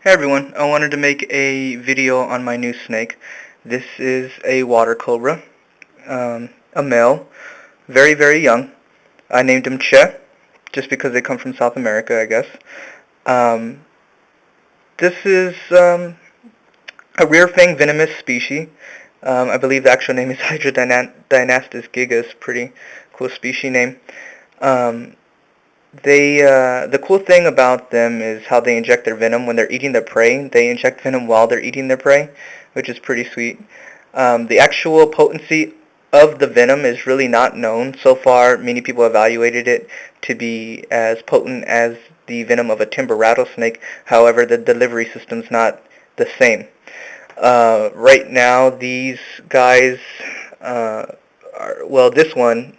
Hey everyone, I wanted to make a video on my new snake. This is a water cobra, a male, very, very young. I named him Che, just because they come from South America, I guess. Um, this is a rear fang venomous species. I believe the actual name is hydrodynastes gigas, pretty cool species name. Um, the cool thing about them is how they inject their venom when they're eating their prey. They inject venom while they're eating their prey, which is pretty sweet. The actual potency of the venom is really not known. So far, many people evaluated it to be as potent as the venom of a timber rattlesnake. However, the delivery system's not the same. Right now, these guys, this one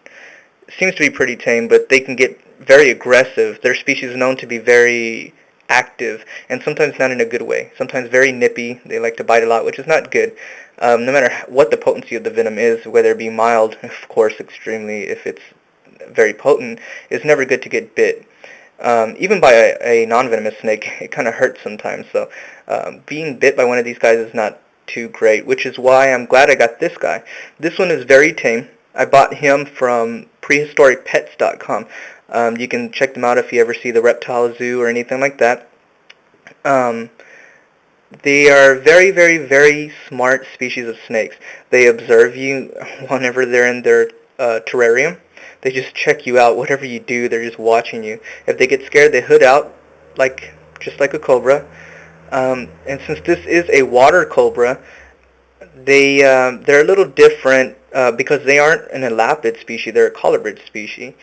seems to be pretty tame, but they can get very aggressive. Their species is known to be very active, and sometimes not in a good way. Sometimes very nippy. They like to bite a lot, which is not good. No matter what the potency of the venom is, whether it be mild, of course, extremely, if it's very potent, it's never good to get bit. Even by a non-venomous snake, it kind of hurts sometimes. So being bit by one of these guys is not too great, which is why I'm glad I got this guy. This one is very tame. I bought him from prehistoricpets.com. You can check them out if you ever see the reptile zoo or anything like that. Um, they are very, very, very smart species of snakes. They observe you whenever they're in their terrarium. They just check you out. Whatever you do, they're just watching you. If they get scared, they hood out, just like a cobra. And since this is a water cobra, they're a little different because they aren't an elapid species. They're a colubrid species.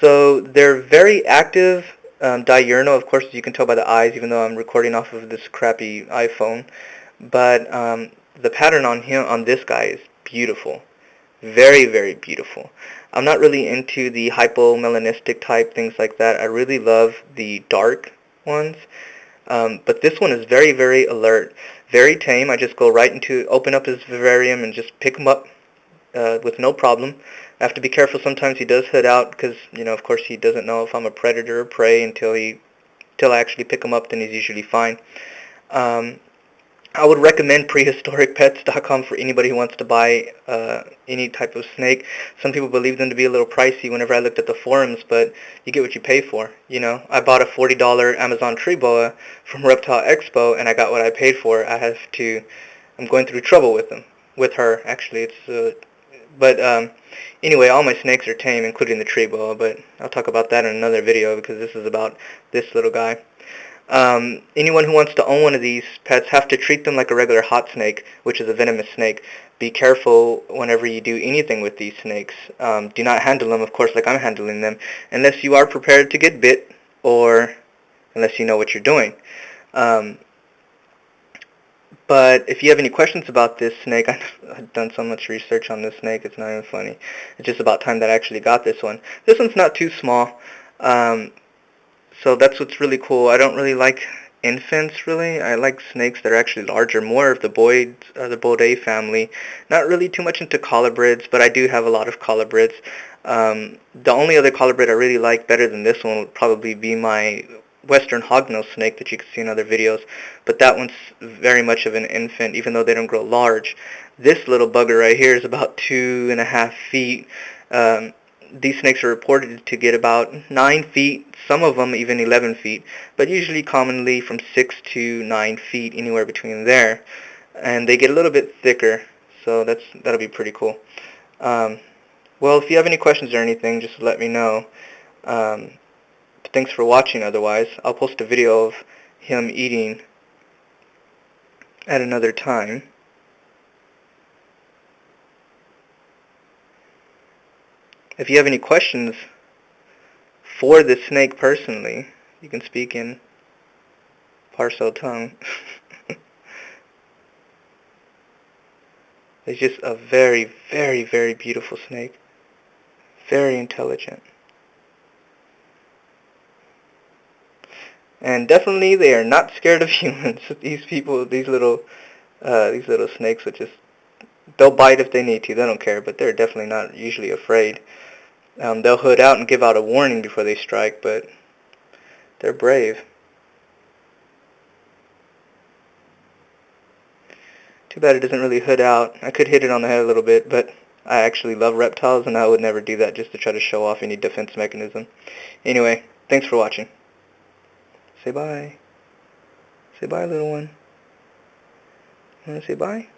So they're very active, diurnal. Of course, you can tell by the eyes, even though I'm recording off of this crappy iPhone. But the pattern on this guy is beautiful, very, very beautiful. I'm not really into the hypomelanistic type things like that. I really love the dark ones. But this one is very, very alert, very tame. I just go right into, open up his vivarium and just pick him up with no problem. I have to be careful. Sometimes he does hood out because, of course, he doesn't know if I'm a predator or prey until I actually pick him up. Then he's usually fine. Um, I would recommend prehistoricpets.com for anybody who wants to buy any type of snake. Some people believe them to be a little pricey whenever I looked at the forums, but you get what you pay for. I bought a $40 Amazon tree boa from Reptile Expo, and I got what I paid for. I'm going through trouble with them, with her, actually. But anyway, all my snakes are tame, including the tree boa, but I'll talk about that in another video because this is about this little guy. Anyone who wants to own one of these pets have to treat them like a regular hot snake, which is a venomous snake. Be careful whenever you do anything with these snakes. Do not handle them, of course, like I'm handling them, unless you are prepared to get bit or unless you know what you're doing. Um, but if you have any questions about this snake, I've done so much research on this snake, it's not even funny. It's just about time that I actually got this one. This one's not too small. So that's what's really cool. I don't really like infants, really. I like snakes that are actually larger, more of the Boidae family. Not really too much into colubrids, but I do have a lot of colubrids. The only other colubrid I really like better than this one would probably be my western hognose snake that you can see in other videos, but that one's very much of an infant, even though they don't grow large. This little bugger right here is about 2.5 feet. Um, these snakes are reported to get about 9 feet, some of them even 11 feet, but usually commonly from 6 to 9 feet, anywhere between there. And they get a little bit thicker, so that'll be pretty cool. Um, well, if you have any questions or anything, just let me know. Um, thanks for watching otherwise. I'll post a video of him eating at another time. If you have any questions for this snake personally, you can speak in parcel tongue. It's just a very, very, very beautiful snake. Very intelligent. And definitely they are not scared of humans. These people, these little snakes are just, they'll bite if they need to. They don't care, but they're definitely not usually afraid. They'll hood out and give out a warning before they strike, but they're brave. Too bad it doesn't really hood out. I could hit it on the head a little bit, but I actually love reptiles, and I would never do that just to try to show off any defense mechanism. Anyway, thanks for watching. Say bye. Say bye, little one. You want to say bye?